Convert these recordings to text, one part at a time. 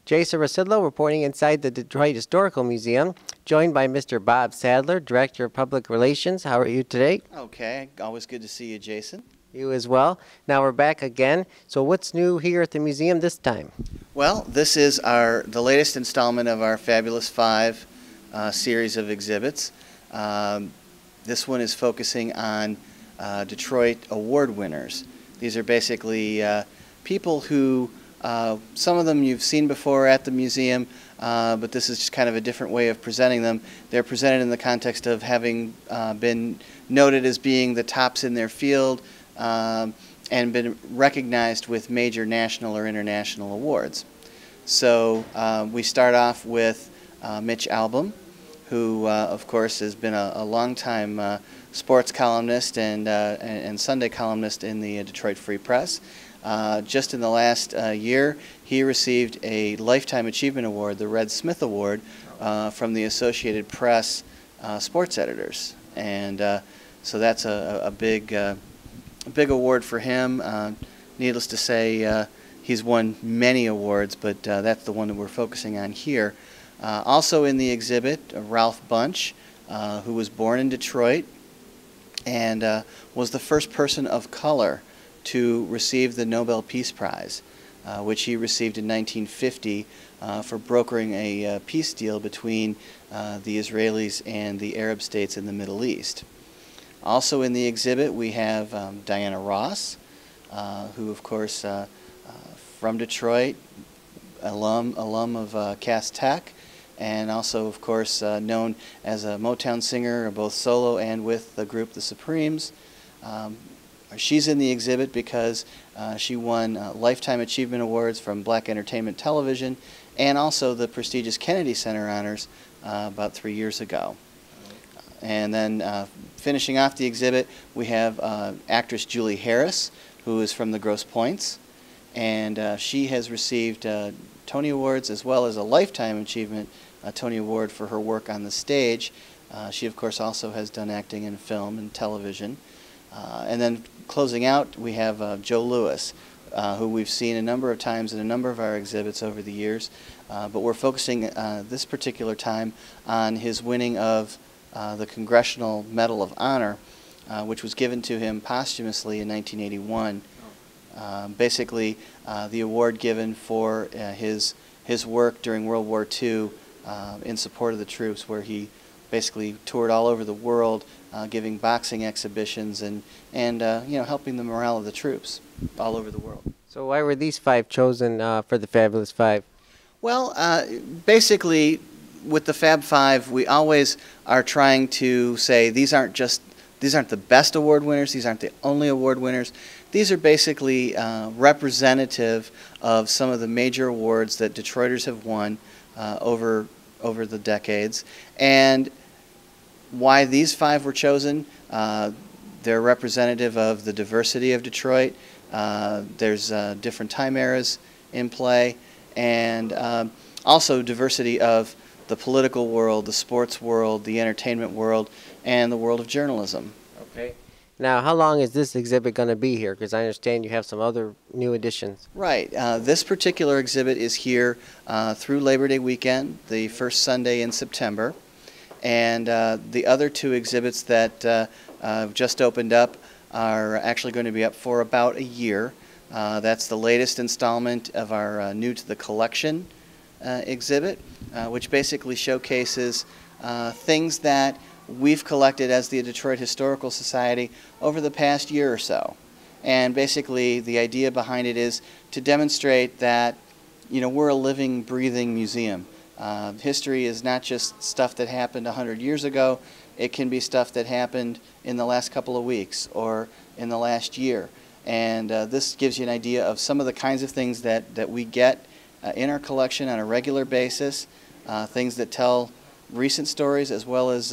Jason Rzucidlo reporting inside the Detroit Historical Museum, joined by Mr. Bob Sadler, Director of Public Relations. How are you today? Okay, always good to see you, Jason. You as well. Now we're back again. So what's new here at the museum this time? Well, this is the latest installment of our Fabulous Five series of exhibits. This one is focusing on Detroit award winners. These are basically people who, some of them you've seen before at the museum, but this is just kind of a different way of presenting them. They're presented in the context of having been noted as being the tops in their field and been recognized with major national or international awards. So we start off with Mitch Albom, who of course has been a long-time sports columnist and Sunday columnist in the Detroit Free Press. Just in the last year, he received a Lifetime Achievement Award, the Red Smith Award, from the Associated Press sports editors. And so that's a big award for him. Needless to say, he's won many awards, but that's the one that we're focusing on here. Also in the exhibit, Ralph Bunche, who was born in Detroit and was the first person of color to receive the Nobel Peace Prize, which he received in 1950 for brokering a peace deal between the Israelis and the Arab states in the Middle East. Also in the exhibit we have Diana Ross, who of course from Detroit, alum of Cass Tech, and also of course known as a Motown singer both solo and with the group The Supremes. She's in the exhibit because she won Lifetime Achievement Awards from Black Entertainment Television and also the prestigious Kennedy Center honors about 3 years ago. And then finishing off the exhibit, we have actress Julie Harris, who is from the Grosse Pointes, and she has received Tony Awards as well as a Lifetime Achievement Tony Award for her work on the stage. She of course also has done acting in film and television. And then closing out, we have Joe Louis, who we've seen a number of times in a number of our exhibits over the years, but we're focusing this particular time on his winning of the Congressional Medal of Honor, which was given to him posthumously in 1981. Basically, the award given for his work during World War II in support of the troops, where he basically toured all over the world, giving boxing exhibitions and you know, helping the morale of the troops all over the world. So why were these five chosen for the Fabulous Five? Well, basically, with the Fab Five, we always are trying to say these aren't the best award winners, these aren't the only award winners. These are basically representative of some of the major awards that Detroiters have won over the decades. And why these five were chosen, they're representative of the diversity of Detroit. There's different time eras in play, and also diversity of the political world, the sports world, the entertainment world, and the world of journalism. Okay. Now, how long is this exhibit going to be here? Because I understand you have some other new additions. Right. This particular exhibit is here through Labor Day weekend, the first Sunday in September. And the other two exhibits that just opened up are actually going to be up for about a year. That's the latest installment of our New to the Collection exhibit, which basically showcases things that we've collected as the Detroit Historical Society over the past year or so. And basically the idea behind it is to demonstrate that, you know, we're a living, breathing museum. History is not just stuff that happened 100 years ago. It can be stuff that happened in the last couple of weeks or in the last year. And this gives you an idea of some of the kinds of things that we get in our collection on a regular basis, things that tell recent stories as well as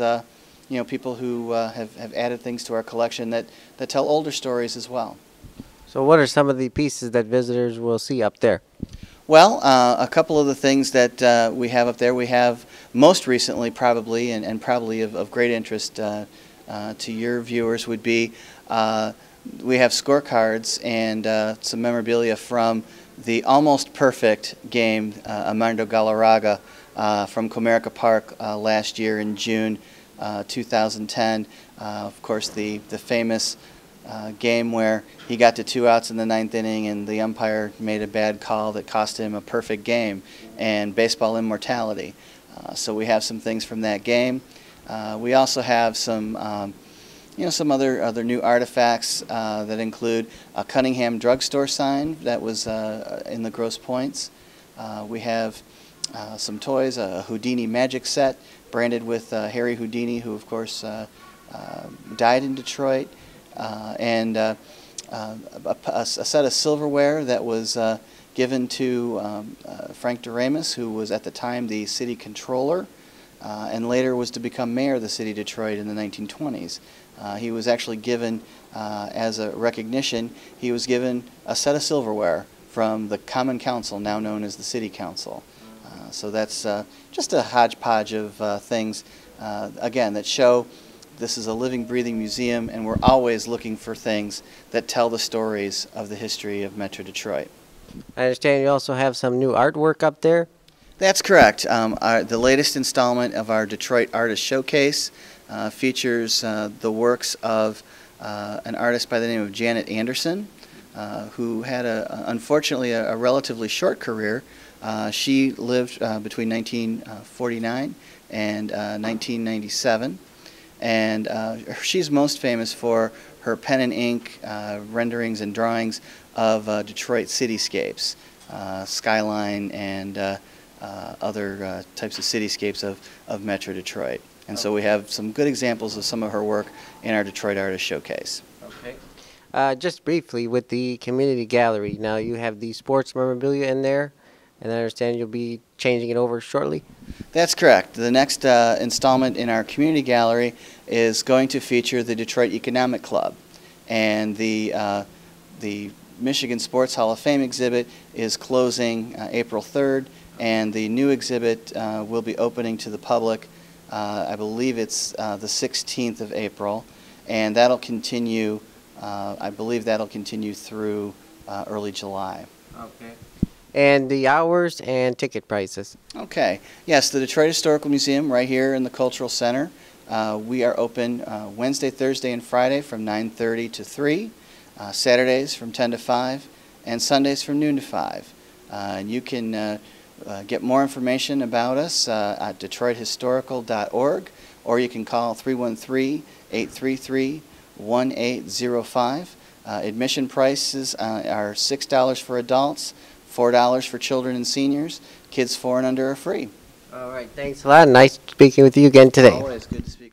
you know, people who have added things to our collection that tell older stories as well. So what are some of the pieces that visitors will see up there? Well, a couple of the things that we have up there, we have most recently probably, and probably of great interest to your viewers would be, we have scorecards and some memorabilia from the almost perfect game, Armando Galarraga, from Comerica Park last year in June 2010. Of course, the famous game where he got to 2 outs in the 9th inning and the umpire made a bad call that cost him a perfect game and baseball immortality. So we have some things from that game. We also have some some other new artifacts that include a Cunningham drugstore sign that was in the Grosse Points. We have some toys, a Houdini magic set branded with Harry Houdini, who of course died in Detroit, and a set of silverware that was given to Frank Doremus, who was at the time the city controller and later was to become mayor of the city of Detroit in the 1920s. He was actually given, as a recognition, he was given a set of silverware from the Common Council, now known as the City Council. So that's just a hodgepodge of things, again, that show this is a living, breathing museum, and we're always looking for things that tell the stories of the history of Metro Detroit. I understand you also have some new artwork up there. That's correct. The latest installment of our Detroit Artist Showcase features the works of an artist by the name of Janet Anderson, who had, unfortunately, a relatively short career. She lived between 1949 and 1997, and she's most famous for her pen and ink renderings and drawings of Detroit cityscapes, Skyline and other types of cityscapes of Metro Detroit. And so we have some good examples of some of her work in our Detroit Artist Showcase. Okay. Just briefly, with the community gallery, now you have the sports memorabilia in there, and I understand you'll be changing it over shortly? That's correct. The next installment in our community gallery is going to feature the Detroit Economic Club. And the Michigan Sports Hall of Fame exhibit is closing April 3rd, and the new exhibit will be opening to the public, I believe it's the 16th of April, and that'll continue, I believe that'll continue through early July. Okay. And the hours and ticket prices? Okay. Yes, the Detroit Historical Museum right here in the Cultural Center. We are open Wednesday, Thursday, and Friday from 9:30 to 3, Saturdays from 10 to 5, and Sundays from noon to 5. And you can get more information about us at DetroitHistorical.org, or you can call 313-833-1805. Admission prices are $6 for adults, $4 for children and seniors. Kids 4 and under are free. All right, thanks a lot. Nice speaking with you again today. Always good to speak.